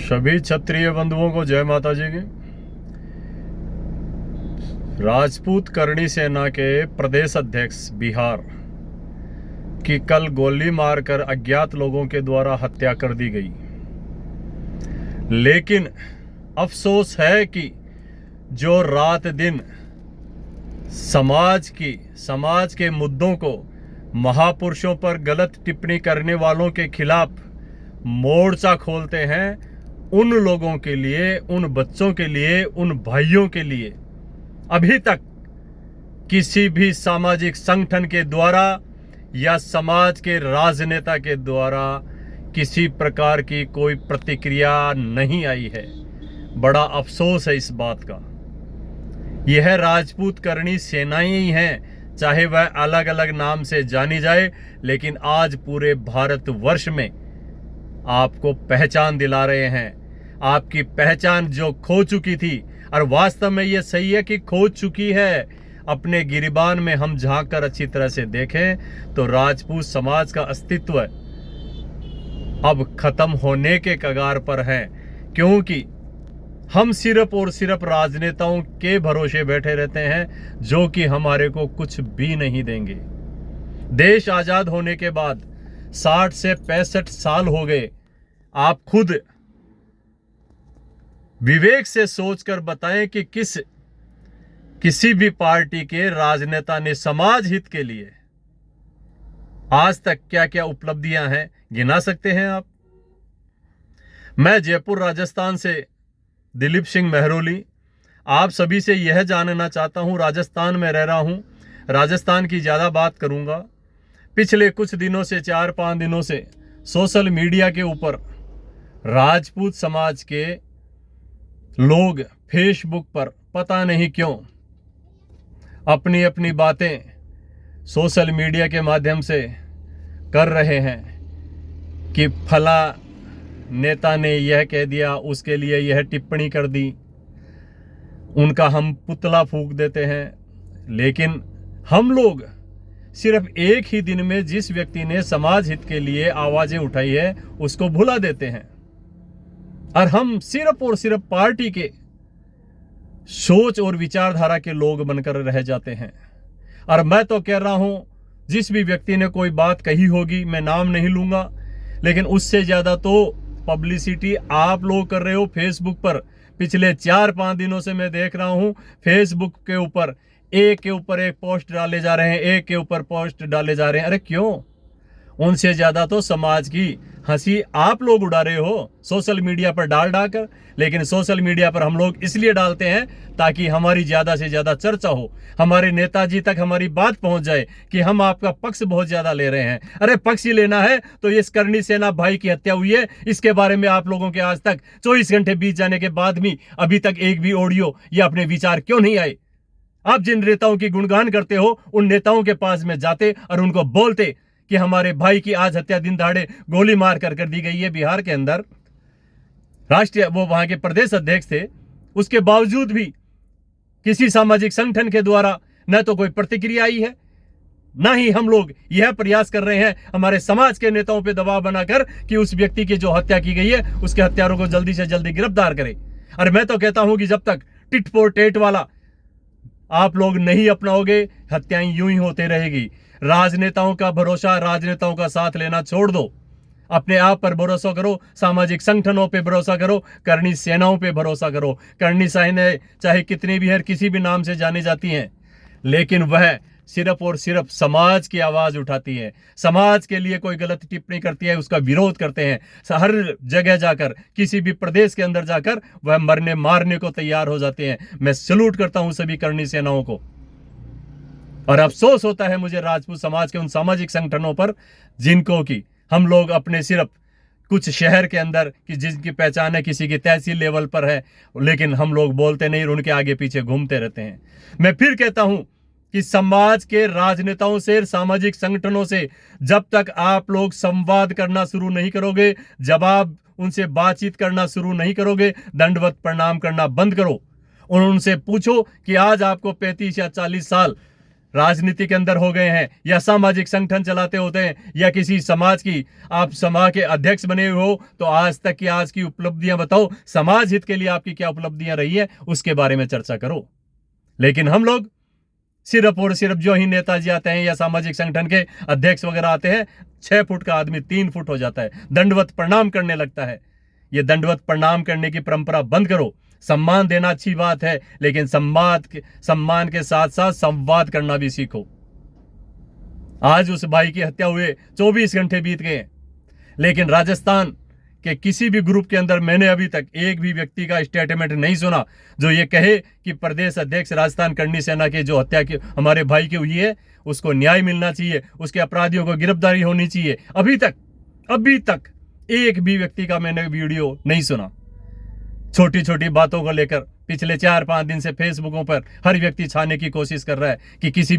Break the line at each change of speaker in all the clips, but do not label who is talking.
सभी क्षत्रिय बंधुओं को जय माता जी की। राजपूत करणी सेना के प्रदेश अध्यक्ष बिहार की कल गोली मारकर अज्ञात लोगों के द्वारा हत्या कर दी गई। लेकिन अफसोस है कि जो रात दिन समाज के मुद्दों को, महापुरुषों पर गलत टिप्पणी करने वालों के खिलाफ मोर्चा खोलते हैं, उन लोगों के लिए, उन बच्चों के लिए, उन भाइयों के लिए अभी तक किसी भी सामाजिक संगठन के द्वारा या समाज के राजनेता के द्वारा किसी प्रकार की कोई प्रतिक्रिया नहीं आई है। बड़ा अफसोस है इस बात का। यह राजपूत करणी सेनाएं ही हैं, चाहे वह अलग अलग नाम से जानी जाए, लेकिन आज पूरे भारतवर्ष में आपको पहचान दिला रहे हैं। आपकी पहचान जो खो चुकी थी, और वास्तव में यह सही है कि खो चुकी है। अपने गिरिबान में हम झांक कर अच्छी तरह से देखें तो राजपूत समाज का अस्तित्व अब खत्म होने के कगार पर है, क्योंकि हम सिर्फ और सिर्फ राजनेताओं के भरोसे बैठे रहते हैं जो कि हमारे को कुछ भी नहीं देंगे। देश आजाद होने के बाद 60 से 65 साल हो गए। आप खुद विवेक से सोचकर बताएं कि किसी भी पार्टी के राजनेता ने समाज हित के लिए आज तक क्या क्या उपलब्धियां हैं, गिना सकते हैं आप? मैं जयपुर राजस्थान से दिलीप सिंह मेहरोली आप सभी से यह जानना चाहता हूं। राजस्थान में रह रहा हूं, राजस्थान की ज्यादा बात करूंगा। पिछले कुछ दिनों से, 4-5 दिनों से सोशल मीडिया के ऊपर राजपूत समाज के लोग फेसबुक पर पता नहीं क्यों अपनी अपनी बातें सोशल मीडिया के माध्यम से कर रहे हैं कि फला नेता ने यह कह दिया, उसके लिए यह टिप्पणी कर दी, उनका हम पुतला फूंक देते हैं। लेकिन हम लोग सिर्फ एक ही दिन में जिस व्यक्ति ने समाज हित के लिए आवाजें उठाई है उसको भुला देते हैं, और हम सिर्फ और सिर्फ पार्टी के सोच और विचारधारा के लोग बनकर रह जाते हैं। और मैं तो कह रहा हूं, जिस भी व्यक्ति ने कोई बात कही होगी, मैं नाम नहीं लूंगा, लेकिन उससे ज्यादा तो पब्लिसिटी आप लोग कर रहे हो फेसबुक पर। पिछले 4-5 दिनों से मैं देख रहा हूं फेसबुक के ऊपर एक के ऊपर एक पोस्ट डाले जा रहे हैं, एक के ऊपर पोस्ट डाले जा रहे हैं। अरे क्यों? उनसे ज्यादा तो समाज की हंसी आप लोग उड़ा रहे हो सोशल मीडिया पर डालकर। लेकिन सोशल मीडिया पर हम लोग इसलिए डालते हैं ताकि हमारी ज्यादा से ज्यादा चर्चा हो, हमारे नेताजी तक हमारी बात पहुंच जाए कि हम आपका पक्ष बहुत ज्यादा ले रहे हैं। अरे पक्ष ही लेना है तो इस करणी सेना भाई की हत्या हुई है, इसके बारे में आप लोगों के आज तक 24 घंटे बीत जाने के बाद भी अभी तक एक भी ऑडियो या अपने विचार क्यों नहीं आए? आप जिन नेताओं की गुणगान करते हो, उन नेताओं के पास में जाते और उनको बोलते कि हमारे भाई की आज हत्या दिन दहाड़े गोली मार कर दी गई है बिहार के अंदर। राष्ट्रीय वो वहां के प्रदेश अध्यक्ष थे, उसके बावजूद भी किसी सामाजिक संगठन के द्वारा न तो कोई प्रतिक्रिया आई है, ना ही हम लोग यह प्रयास कर रहे हैं हमारे समाज के नेताओं पे दबाव बनाकर कि उस व्यक्ति की जो हत्या की गई है उसके हत्यारों को जल्दी से जल्दी गिरफ्तार करें। और मैं तो कहता हूं कि जब तक टिट फॉर टेट वाला आप लोग नहीं अपनाओगे, हत्याएं यूं ही होते रहेगी। राजनेताओं का भरोसा, राजनेताओं का साथ लेना छोड़ दो, अपने आप पर भरोसा करो, सामाजिक संगठनों पे भरोसा करो, करणी सेनाओं पे भरोसा करो। करणी सेनाएं चाहे कितनी भी है, किसी भी नाम से जानी जाती हैं, लेकिन वह सिर्फ और सिर्फ समाज की आवाज उठाती है। समाज के लिए कोई गलत टिप्पणी करती है उसका विरोध करते हैं। हर जगह जाकर, किसी भी प्रदेश के अंदर जाकर वह मरने मारने को तैयार हो जाते हैं। मैं सैल्यूट करता हूं सभी करणी सेनाओं को, और अफसोस होता है मुझे राजपूत समाज के उन सामाजिक संगठनों पर जिनको कि हम लोग अपने सिर्फ कुछ शहर के अंदर कि जिनकी पहचान है किसी की तहसील लेवल पर है, लेकिन हम लोग बोलते नहीं, उनके आगे पीछे घूमते रहते हैं। मैं फिर कहता हूं कि समाज के राजनेताओं से, सामाजिक संगठनों से जब तक आप लोग संवाद करना शुरू नहीं करोगे, जब आप उनसे बातचीत करना शुरू नहीं करोगे, दंडवत प्रणाम करना बंद करो और उनसे पूछो कि आज आपको 35 या 40 साल राजनीति के अंदर हो गए हैं या सामाजिक संगठन चलाते होते हैं या किसी समाज की आप समाज के अध्यक्ष बने हुए हो, तो आज तक की आज की उपलब्धियां बताओ, समाज हित के लिए आपकी क्या उपलब्धियां रही है उसके बारे में चर्चा करो। लेकिन हम लोग सिर्फ और सिर्फ जो ही नेताजी आते हैं या सामाजिक संगठन के अध्यक्ष वगैरह आते हैं, 6 फुट का आदमी 3 फुट हो जाता है, दंडवत प्रणाम करने लगता है। ये दंडवत प्रणाम करने की परंपरा बंद करो। सम्मान देना अच्छी बात है, लेकिन सम्मान के साथ साथ संवाद करना भी सीखो। आज उस भाई की हत्या हुए 24 घंटे बीत गए, लेकिन राजस्थान के किसी भी ग्रुप के अंदर मैंने अभी तक एक भी व्यक्ति का स्टेटमेंट नहीं सुना जो ये कहे कि प्रदेश अध्यक्ष राजस्थान करनी सेना के जो हत्या की हमारे भाई की हुई है उसको न्याय मिलना चाहिए, उसके अपराधियों को गिरफ्तारी होनी चाहिए। अभी तक एक भी व्यक्ति का मैंने वीडियो नहीं सुना। छोटी छोटी बातों को लेकर पिछले 4-5 दिन से फेसबुकों पर हर व्यक्ति छाने की कोशिश कर रहा है कि किसी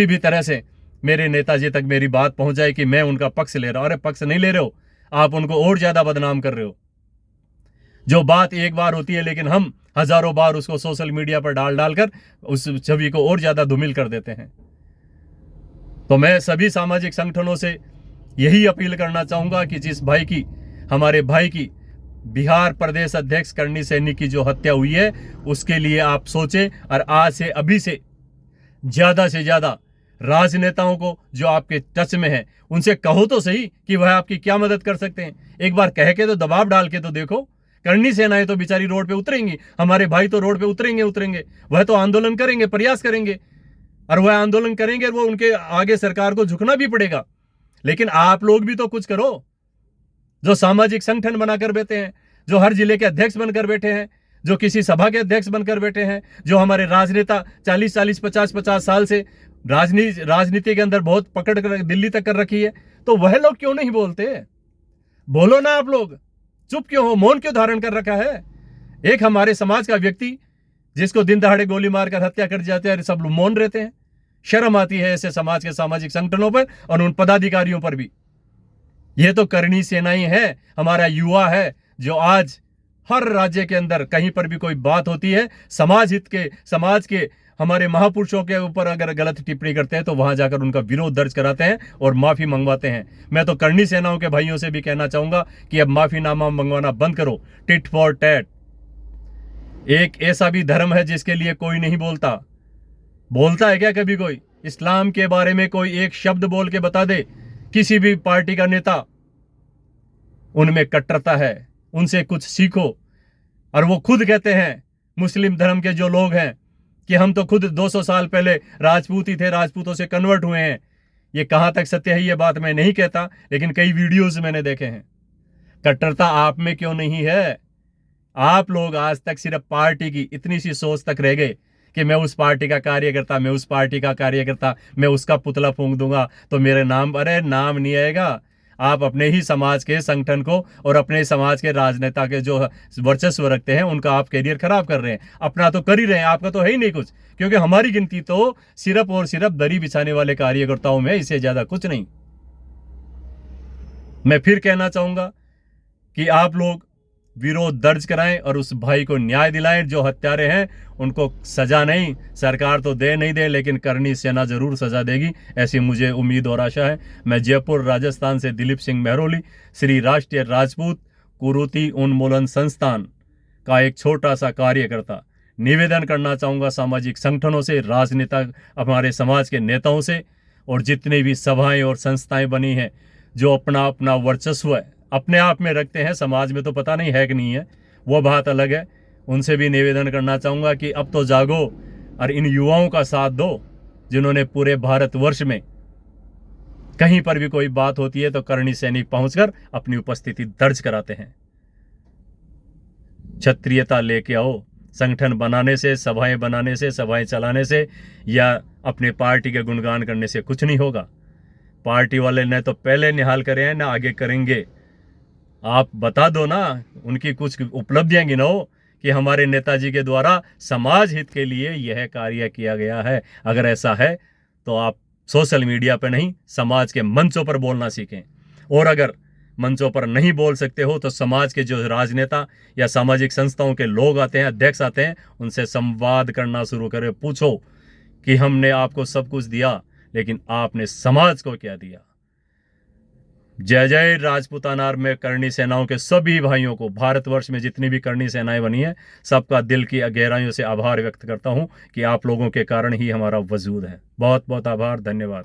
भी तरह से मेरे नेताजी तक मेरी बात पहुंच जाए कि मैं उनका पक्ष ले रहा हूं। अरे पक्ष नहीं ले रहे हो, आप उनको और ज्यादा बदनाम कर रहे हो। जो बात एक बार होती है, लेकिन हम हजारों बार उसको सोशल मीडिया पर डालकर उस छवि को और ज्यादा धूमिल कर देते हैं। तो मैं सभी सामाजिक संगठनों से यही अपील करना चाहूंगा कि जिस हमारे भाई की बिहार प्रदेश अध्यक्ष करणी सैनी की जो हत्या हुई है उसके लिए आप सोचें, और आज से अभी से ज्यादा राजनेताओं को जो आपके टच में है उनसे कहो तो सही कि वह आपकी क्या मदद कर सकते हैं। एक बार कह के तो दबाव डाल के तो देखो। करणी सेनाएं तो बेचारी रोड पे उतरेंगी, हमारे भाई तो रोड पे उतरेंगे, वह तो आंदोलन करेंगे, प्रयास करेंगे, और वह आंदोलन करेंगे, वो उनके आगे सरकार को झुकना भी पड़ेगा। लेकिन आप लोग भी तो कुछ करो। जो सामाजिक संगठन बनाकर बैठे हैं, जो हर जिले के अध्यक्ष बनकर बैठे हैं, जो किसी सभा के अध्यक्ष बनकर बैठे हैं, जो हमारे राजनेता 40 50 साल से राजनीति के अंदर बहुत पकड़ कर दिल्ली तक कर रखी है, तो वह लोग क्यों नहीं बोलते? बोलो ना आप लोग, चुप क्यों हो, मौन क्यों धारण कर रखा है? एक हमारे समाज का व्यक्ति जिसको दिन दहाड़े गोली मारकर हत्या कर जाते हैं, सब लोग मौन रहते हैं। शर्म आती है ऐसे समाज के सामाजिक संगठनों पर और उन पदाधिकारियों पर भी। यह तो करणी सेनाई है, हमारा युवा है, जो आज हर राज्य के अंदर कहीं पर भी कोई बात होती है, समाज के हमारे महापुरुषों के ऊपर अगर गलत टिप्पणी करते हैं तो वहां जाकर उनका विरोध दर्ज कराते हैं और माफी मंगवाते हैं। मैं तो करणी सेनाओं के भाइयों से भी कहना चाहूंगा कि अब माफीनामा मंगवाना बंद करो। टिट फॉर टैट एक ऐसा भी धर्म है जिसके लिए कोई नहीं बोलता है क्या कभी कोई? इस्लाम के बारे में कोई एक शब्द बोल के बता दे किसी भी पार्टी का नेता। उनमें कट्टरता है, उनसे कुछ सीखो। और वो खुद कहते हैं, मुस्लिम धर्म के जो लोग हैं, कि हम तो खुद 200 साल पहले राजपूत ही थे, राजपूतों से कन्वर्ट हुए हैं। ये कहां तक सत्य है ये बात मैं नहीं कहता, लेकिन कई वीडियोस मैंने देखे हैं। कट्टरता आप में क्यों नहीं है? आप लोग आज तक सिर्फ पार्टी की इतनी सी सोच तक रह गए कि मैं उस पार्टी का कार्यकर्ता, मैं उसका पुतला फूंक दूंगा तो मेरे नाम, अरे नाम नहीं आएगा। आप अपने ही समाज के संगठन को और अपने समाज के राजनेता के जो वर्चस्व रखते हैं उनका आप कैरियर खराब कर रहे हैं। अपना तो कर ही रहे हैं, आपका तो है ही नहीं कुछ, क्योंकि हमारी गिनती तो सिर्फ और सिर्फ दरी बिछाने वाले कार्यकर्ताओं में, इससे ज्यादा कुछ नहीं। मैं फिर कहना चाहूंगा कि आप लोग विरोध दर्ज कराएं और उस भाई को न्याय दिलाएं। जो हत्यारे हैं उनको सजा नहीं, सरकार तो दे नहीं दे, लेकिन करणी सेना जरूर सजा देगी, ऐसी मुझे उम्मीद और आशा है। मैं जयपुर राजस्थान से दिलीप सिंह मेहरोली, श्री राष्ट्रीय राजपूत कुरीति उन्मूलन संस्थान का एक छोटा सा कार्यकर्ता, निवेदन करना चाहूँगा सामाजिक संगठनों से, राजनेता, हमारे समाज के नेताओं से, और जितने भी सभाएं और संस्थाएं बनी हैं जो अपना अपना वर्चस्व है अपने आप में रखते हैं, समाज में तो पता नहीं है कि नहीं है, वो बात अलग है। उनसे भी निवेदन करना चाहूँगा कि अब तो जागो और इन युवाओं का साथ दो जिन्होंने पूरे भारतवर्ष में कहीं पर भी कोई बात होती है तो करणी सैनिक पहुंचकर अपनी उपस्थिति दर्ज कराते हैं। क्षत्रियता लेके आओ। संगठन बनाने से, सभाएं बनाने से, सभाएं चलाने से या अपने पार्टी के गुणगान करने से कुछ नहीं होगा। पार्टी वाले ने तो पहले निहाल करे हैं ना आगे करेंगे। आप बता दो ना, उनकी कुछ उपलब्धियां गिनाओ कि हमारे नेताजी के द्वारा समाज हित के लिए यह कार्य किया गया है। अगर ऐसा है तो आप सोशल मीडिया पर नहीं, समाज के मंचों पर बोलना सीखें। और अगर मंचों पर नहीं बोल सकते हो तो समाज के जो राजनेता या सामाजिक संस्थाओं के लोग आते हैं, अध्यक्ष आते हैं, उनसे संवाद करना शुरू करें। पूछो कि हमने आपको सब कुछ दिया, लेकिन आपने समाज को क्या दिया। जय जय राजपूताना में करणी सेनाओं के सभी भाइयों को, भारतवर्ष में जितनी भी करणी सेनाएं बनी हैं, सबका दिल की गहराइयों से आभार व्यक्त करता हूं कि आप लोगों के कारण ही हमारा वजूद है। बहुत बहुत आभार, धन्यवाद।